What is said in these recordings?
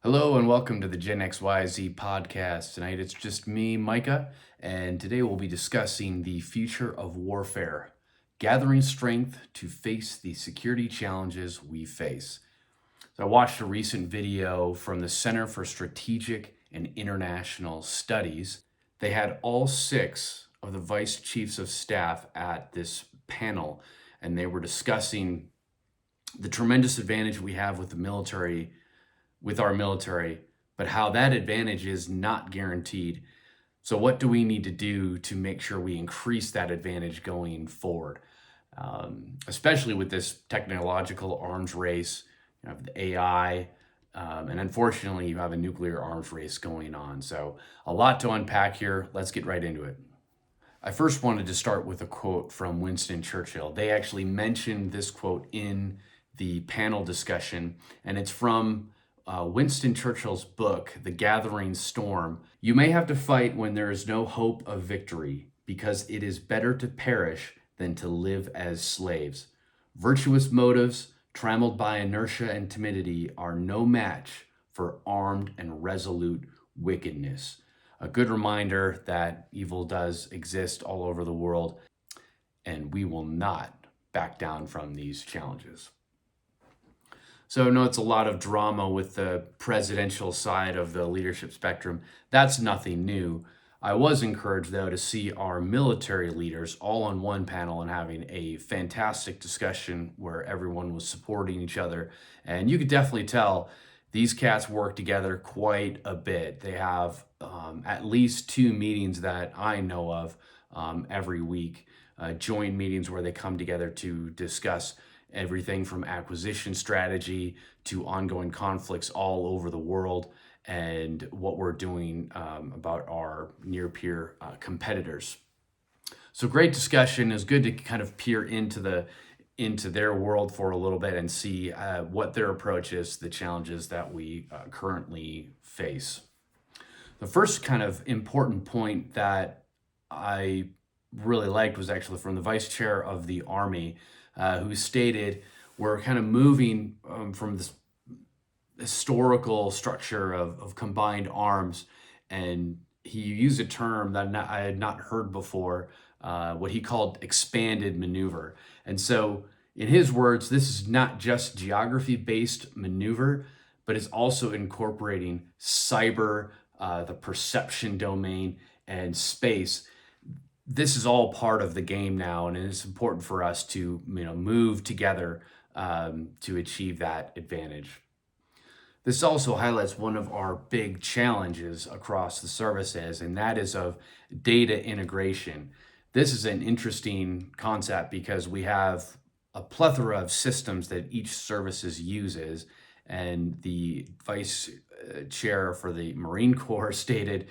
Hello and welcome to the GENXYZ Podcast. Tonight it's just me, Micah, and today we'll be discussing the future of warfare, gathering strength to face the security challenges we face. So I watched a recent video from the Center for Strategic and International Studies. They had all 6 of the vice chiefs of staff at this panel, and they were discussing the tremendous advantage we have with our military, but how that advantage is not guaranteed. So what do we need to do to make sure we increase that advantage going forward? Especially with this technological arms race, you have the AI, and unfortunately you have a nuclear arms race going on. So a lot to unpack here. Let's get right into it. I first wanted to start with a quote from Winston Churchill. They actually mentioned this quote in the panel discussion, and it's from Winston Churchill's book, The Gathering Storm. You may have to fight when there is no hope of victory, because it is better to perish than to live as slaves. Virtuous motives, trammeled by inertia and timidity, are no match for armed and resolute wickedness. A good reminder that evil does exist all over the world, and we will not back down from these challenges. So I know it's a lot of drama with the presidential side of the leadership spectrum. That's nothing new. I was encouraged, though, to see our military leaders all on one panel and having a fantastic discussion where everyone was supporting each other. And you could definitely tell these cats work together quite a bit. They have at least 2 meetings that I know of every week, joint meetings where they come together to discuss everything from acquisition strategy to ongoing conflicts all over the world and what we're doing about our near-peer competitors. So great discussion. It's good to kind of peer into their world for a little bit and see what their approach is to the challenges that we currently face. The first kind of important point that I really liked was actually from the vice chair of the Army, who stated we're kind of moving from this historical structure of combined arms, and he used a term that I had not heard before, what he called expanded maneuver. And so in his words, this is not just geography-based maneuver, but it's also incorporating cyber, the perception domain, and space. This is all part of the game now, and it's important for us to move together to achieve that advantage. This also highlights one of our big challenges across the services, and that is of data integration. This is an interesting concept because we have a plethora of systems that each services uses, and the vice chair for the Marine Corps stated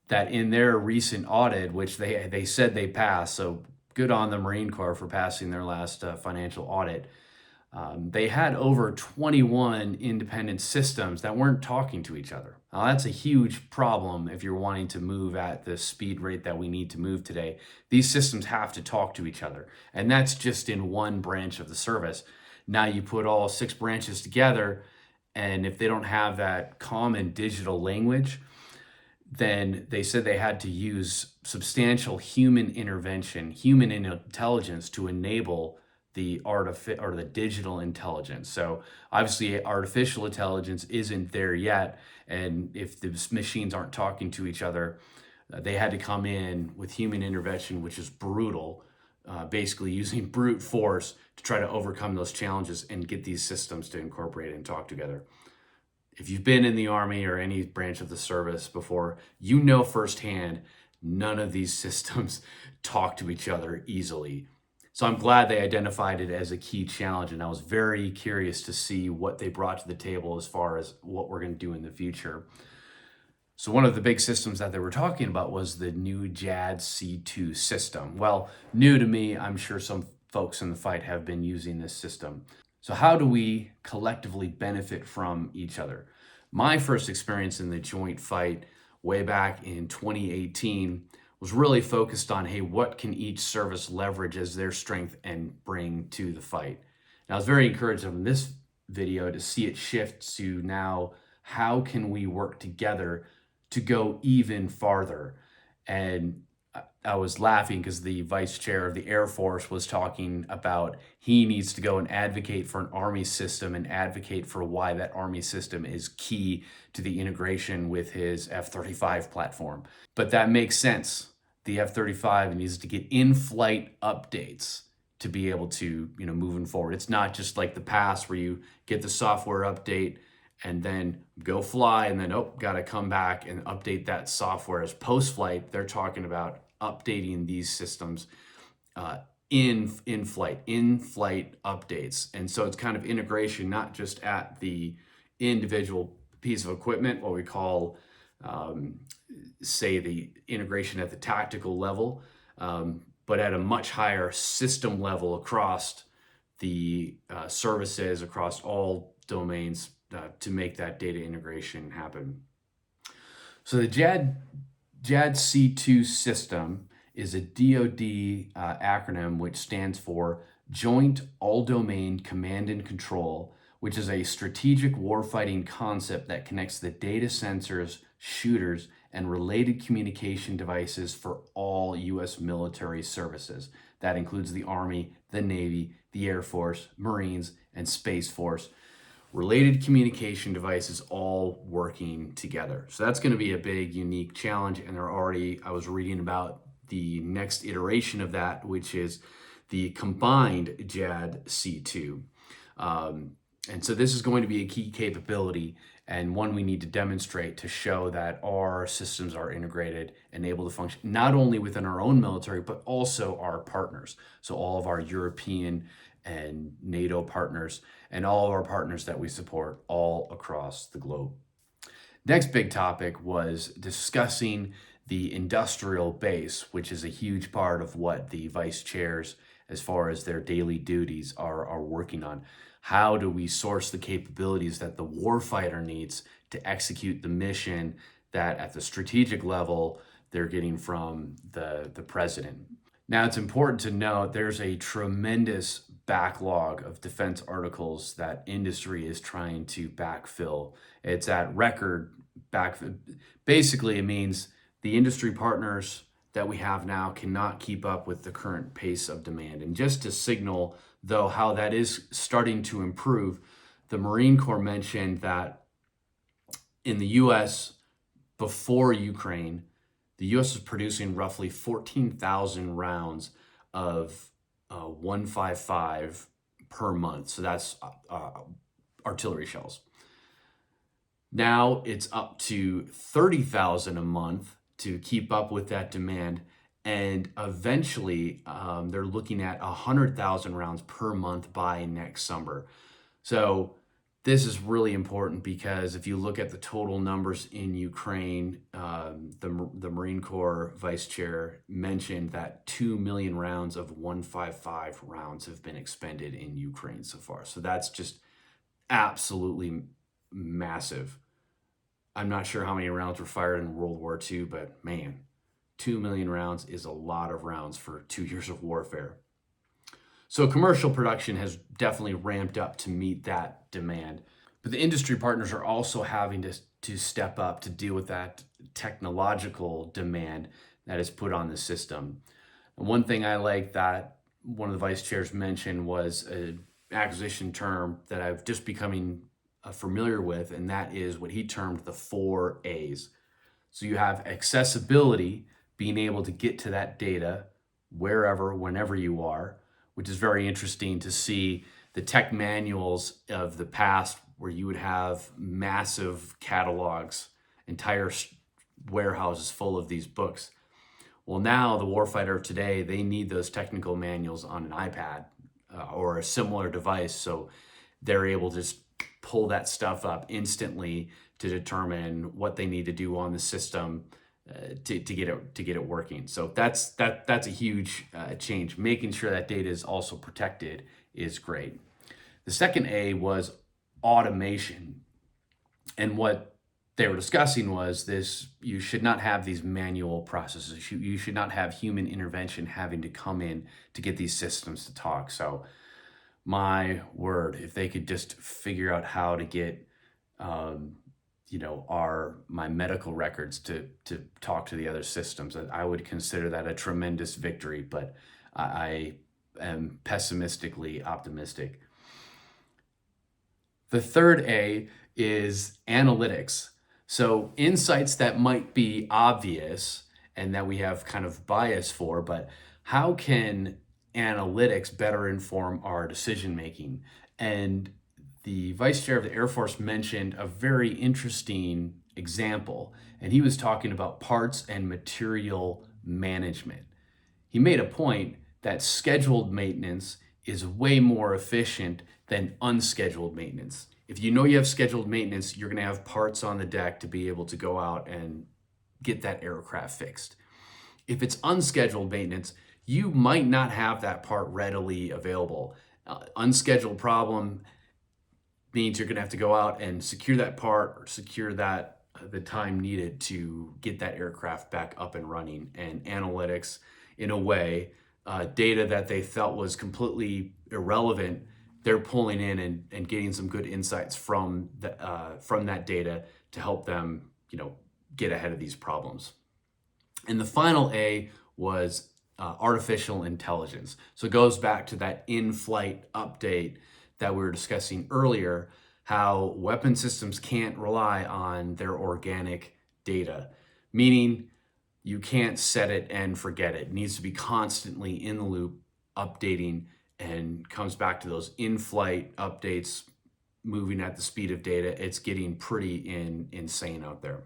that in their recent audit, which they said they passed, so good on the Marine Corps for passing their last financial audit, they had over 21 independent systems that weren't talking to each other. Now that's a huge problem if you're wanting to move at the speed rate that we need to move today. These systems have to talk to each other, and that's just in one branch of the service. Now you put all 6 branches together, and if they don't have that common digital language, then they said they had to use substantial human intervention, human intelligence to enable the digital intelligence. So obviously artificial intelligence isn't there yet. And if the machines aren't talking to each other, they had to come in with human intervention, which is brutal, basically using brute force to try to overcome those challenges and get these systems to incorporate and talk together. If you've been in the Army or any branch of the service before, you know firsthand none of these systems talk to each other easily. So I'm glad they identified it as a key challenge, and I was very curious to see what they brought to the table as far as what we're going to do in the future. So one of the big systems that they were talking about was the new JADC2 system. Well, new to me, I'm sure some folks in the fight have been using this system. So how do we collectively benefit from each other? My first experience in the joint fight way back in 2018 was really focused on, hey, what can each service leverage as their strength and bring to the fight? And I was very encouraged in this video to see it shift to now how can we work together to go even farther? And I was laughing because the vice chair of the Air Force was talking about he needs to go and advocate for an Army system and advocate for why that Army system is key to the integration with his F-35 platform. But that makes sense. The F-35 needs to get in-flight updates to be able to, moving forward. It's not just like the past where you get the software update and then go fly and then, got to come back and update that software. As post-flight, they're talking about updating these systems in flight updates. And so it's kind of integration, not just at the individual piece of equipment, what we call, say, the integration at the tactical level, but at a much higher system level across the services, across all domains, to make that data integration happen. So the JADC2 system is a DoD acronym which stands for Joint All-Domain Command and Control, which is a strategic warfighting concept that connects the data sensors, shooters, and related communication devices for all U.S. military services. That includes the Army, the Navy, the Air Force, Marines, and Space Force. Related communication devices all working together. So that's going to be a big, unique challenge. And I was reading about the next iteration of that, which is the combined JADC2. And so this is going to be a key capability and one we need to demonstrate to show that our systems are integrated and able to function not only within our own military, but also our partners. So all of our European and NATO partners and all of our partners that we support all across the globe. Next big topic was discussing the industrial base, which is a huge part of what the vice chairs, as far as their daily duties, are working on. How do we source the capabilities that the warfighter needs to execute the mission that at the strategic level they're getting from the president? Now, it's important to note there's a tremendous backlog of defense articles that industry is trying to backfill. It's at record backfill. Basically, it means the industry partners that we have now cannot keep up with the current pace of demand. And just to signal, though, how that is starting to improve, the Marine Corps mentioned that in the U.S. before Ukraine, the U.S. is producing roughly 14,000 rounds of 155 per month. So that's artillery shells. Now it's up to 30,000 a month to keep up with that demand. And eventually they're looking at 100,000 rounds per month by next summer. So this is really important because if you look at the total numbers in Ukraine, the Marine Corps Vice Chair mentioned that 2 million rounds of 155 rounds have been expended in Ukraine so far. So that's just absolutely massive. I'm not sure how many rounds were fired in World War II, but man, 2 million rounds is a lot of rounds for 2 years of warfare. So commercial production has definitely ramped up to meet that demand. But the industry partners are also having to step up to deal with that technological demand that is put on the system. And one thing I like that one of the vice chairs mentioned was an acquisition term that I've just becoming familiar with, and that is what he termed the 4 A's. So you have accessibility, being able to get to that data wherever, whenever you are, which is very interesting to see the tech manuals of the past where you would have massive catalogs, entire warehouses full of these books. Well, now the warfighter of today, they need those technical manuals on an iPad or a similar device. So they're able to just pull that stuff up instantly to determine what they need to do on the system to get it working. So that's a huge change. Making sure that data is also protected is great. The second A was automation, and what they were discussing was this: you should not have these manual processes. You should not have human intervention having to come in to get these systems to talk. So my word, if they could just figure out how to get are my medical records to talk to the other systems. I would consider that a tremendous victory, but I am pessimistically optimistic. The third A is analytics. So insights that might be obvious and that we have kind of bias for, but how can analytics better inform our decision making? And the vice chair of the Air Force mentioned a very interesting example, and he was talking about parts and material management. He made a point that scheduled maintenance is way more efficient than unscheduled maintenance. If you know you have scheduled maintenance, you're going to have parts on the deck to be able to go out and get that aircraft fixed. If it's unscheduled maintenance, you might not have that part readily available. Unscheduled problem means you're going to have to go out and secure that part or secure that the time needed to get that aircraft back up and running. And analytics, in a way, data that they felt was completely irrelevant, they're pulling in and getting some good insights from that data to help them, get ahead of these problems. And the final A was artificial intelligence. So it goes back to that in-flight update that we were discussing earlier, how weapon systems can't rely on their organic data, meaning you can't set it and forget it. It needs to be constantly in the loop, updating, and comes back to those in-flight updates, moving at the speed of data. It's getting pretty insane out there.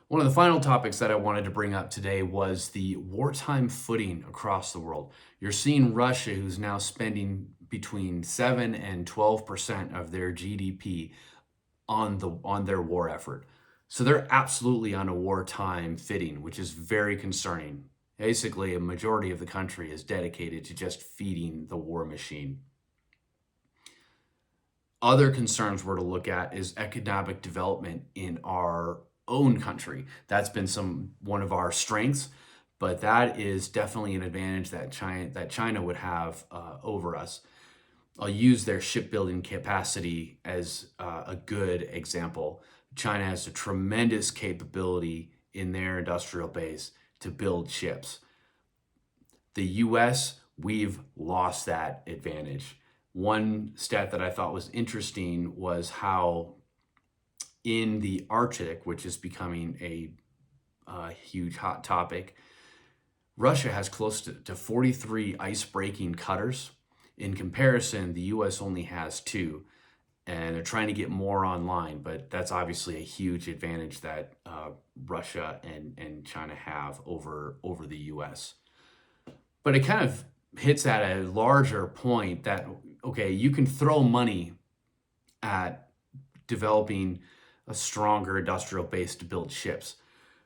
One of the final topics that I wanted to bring up today was the wartime footing across the world. You're seeing Russia, who's now spending between 7 and 12% of their GDP on their war effort. So they're absolutely on a wartime footing, which is very concerning. Basically, a majority of the country is dedicated to just feeding the war machine. Other concerns we're to look at is economic development in our own country. That's been one of our strengths, but that is definitely an advantage that China would have over us. I'll use their shipbuilding capacity as a good example. China has a tremendous capability in their industrial base to build ships. The US, we've lost that advantage. One stat that I thought was interesting was how in the Arctic, which is becoming a huge hot topic, Russia has close to 43 ice-breaking cutters. In comparison, the US only has 2, and they're trying to get more online, but that's obviously a huge advantage that Russia and China have over the US. But it kind of hits at a larger point that, okay, you can throw money at developing a stronger industrial base to build ships,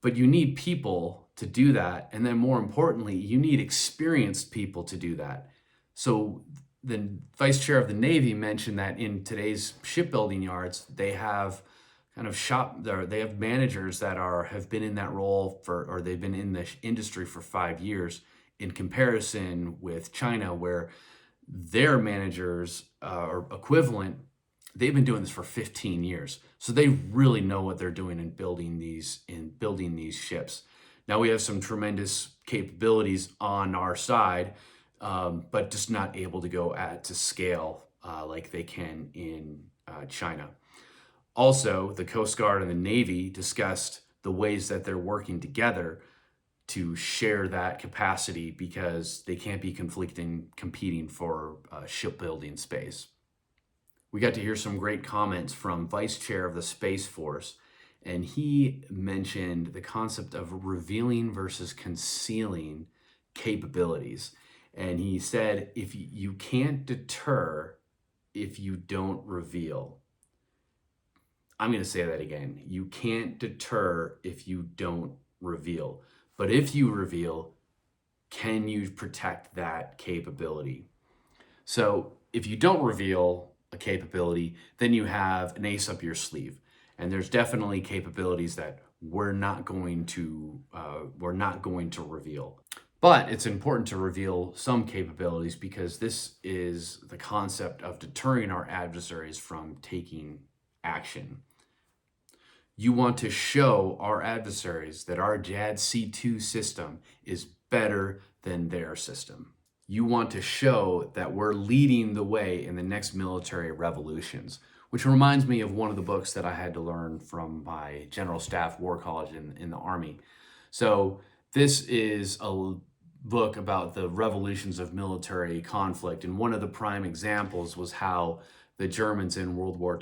but you need people to do that. And then more importantly, you need experienced people to do that. So the vice chair of the Navy mentioned that in today's shipbuilding yards, they have they have managers that have been in that role or they've been in the industry for 5 years, in comparison with China, where their managers are equivalent. They've been doing this for 15 years. So they really know what they're doing in building these ships. Now we have some tremendous capabilities on our side, but just not able to go to scale like they can in China. Also, the Coast Guard and the Navy discussed the ways that they're working together to share that capacity, because they can't be competing for shipbuilding space. We got to hear some great comments from Vice Chair of the Space Force, and he mentioned the concept of revealing versus concealing capabilities. And he said, if you can't deter if you don't reveal. I'm going to say that again. You can't deter if you don't reveal. But if you reveal, can you protect that capability? So if you don't reveal a capability, then you have an ace up your sleeve. And there's definitely capabilities that we're not going to reveal. But it's important to reveal some capabilities, because this is the concept of deterring our adversaries from taking action. You want to show our adversaries that our JADC2 system is better than their system. You want to show that we're leading the way in the next military revolutions, which reminds me of one of the books that I had to learn from my General Staff War College in the Army. So this is a book about the revolutions of military conflict, and one of the prime examples was how the Germans in World War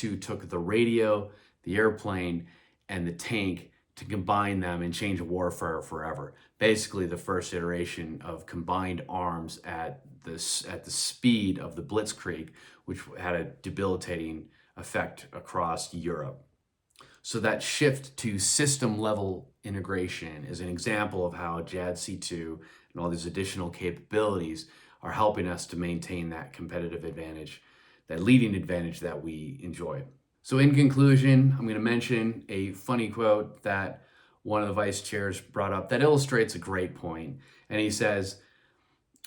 II took the radio, the airplane, and the tank to combine them and change warfare forever. Basically, the first iteration of combined arms at the speed of the Blitzkrieg, which had a debilitating effect across Europe. So that shift to system level integration is an example of how JADC2 and all these additional capabilities are helping us to maintain that competitive advantage, that leading advantage that we enjoy. So in conclusion, I'm going to mention a funny quote that one of the vice chairs brought up that illustrates a great point. And he says,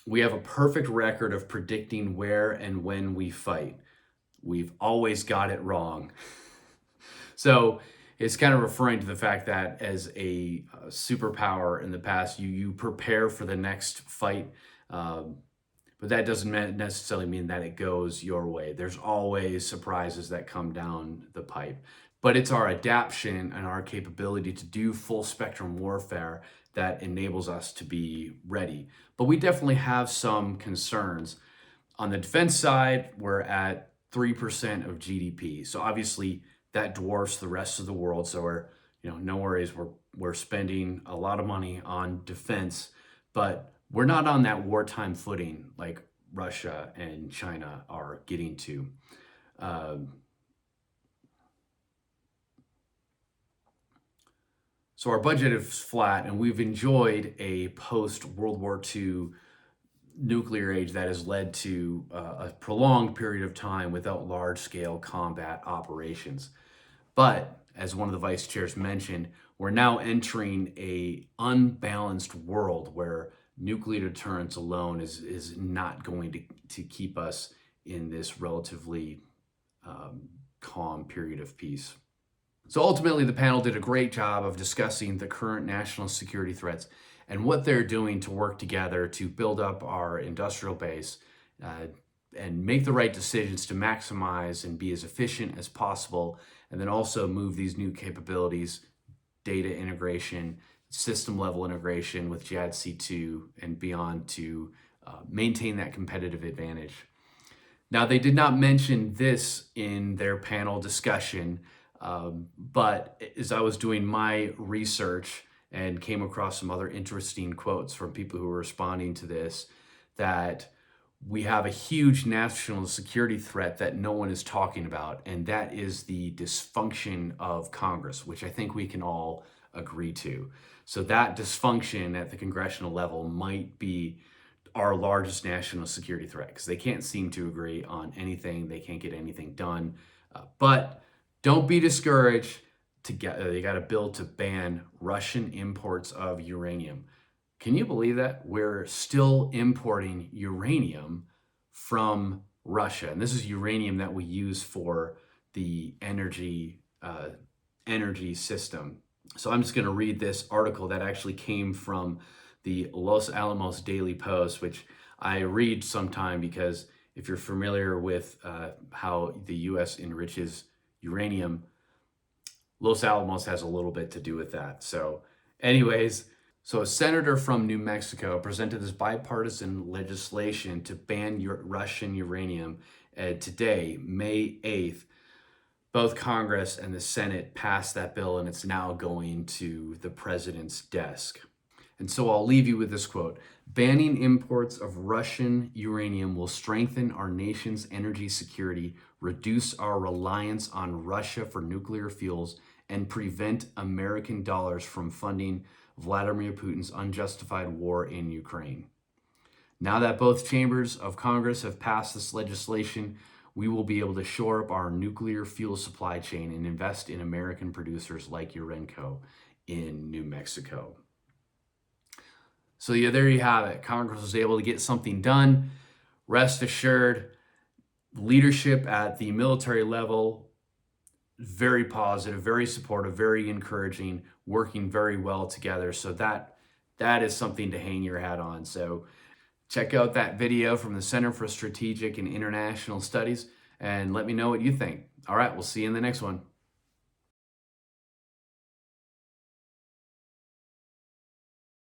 "We have a perfect record of predicting where and when we fight. We've always got it wrong." So it's kind of referring to the fact that as a superpower in the past, you prepare for the next fight, but that doesn't necessarily mean that it goes your way. There's always surprises that come down the pipe. But it's our adaptation and our capability to do full spectrum warfare that enables us to be ready. But we definitely have some concerns. On the defense side, we're at 3% of GDP. So obviously that dwarfs the rest of the world. So we're, no worries. We're spending a lot of money on defense, but we're not on that wartime footing like Russia and China are getting to. So our budget is flat, and we've enjoyed a post-World War II nuclear age that has led to a prolonged period of time without large-scale combat operations. But as one of the vice chairs mentioned, we're now entering a unbalanced world where nuclear deterrence alone is not going to keep us in this relatively calm period of peace. So ultimately, the panel did a great job of discussing the current national security threats and what they're doing to work together to build up our industrial base and make the right decisions to maximize and be as efficient as possible, and then also move these new capabilities, data integration, system level integration with JADC2 and beyond to maintain that competitive advantage. Now, they did not mention this in their panel discussion, but as I was doing my research and came across some other interesting quotes from people who were responding to this, that we have a huge national security threat that no one is talking about, and that is the dysfunction of Congress, which I think we can all agree to. So that dysfunction at the congressional level might be our largest national security threat, because they can't seem to agree on anything. They can't get anything done. But don't be discouraged. They got a bill to ban Russian imports of uranium. Can you believe that? We're still importing uranium from Russia. And this is uranium that we use for the energy system. So I'm just going to read this article that actually came from the Los Alamos Daily Post, which I read sometime because if you're familiar with how the U.S. enriches uranium, Los Alamos has a little bit to do with that. So anyways, so a senator from New Mexico presented this bipartisan legislation to ban Russian uranium. Today, May 8th, both Congress and the Senate passed that bill, and it's now going to the president's desk. And so I'll leave you with this quote: "Banning imports of Russian uranium will strengthen our nation's energy security, reduce our reliance on Russia for nuclear fuels, and prevent American dollars from funding Vladimir Putin's unjustified war in Ukraine. Now that both chambers of Congress have passed this legislation, we will be able to shore up our nuclear fuel supply chain and invest in American producers like Urenco in New Mexico." So yeah, there you have it. Congress was able to get something done. Rest assured, leadership at the military level very positive, very supportive, very encouraging, working very well together. So that is something to hang your hat on. So check out that video from the Center for Strategic and International Studies and let me know what you think. All right, we'll see you in the next one.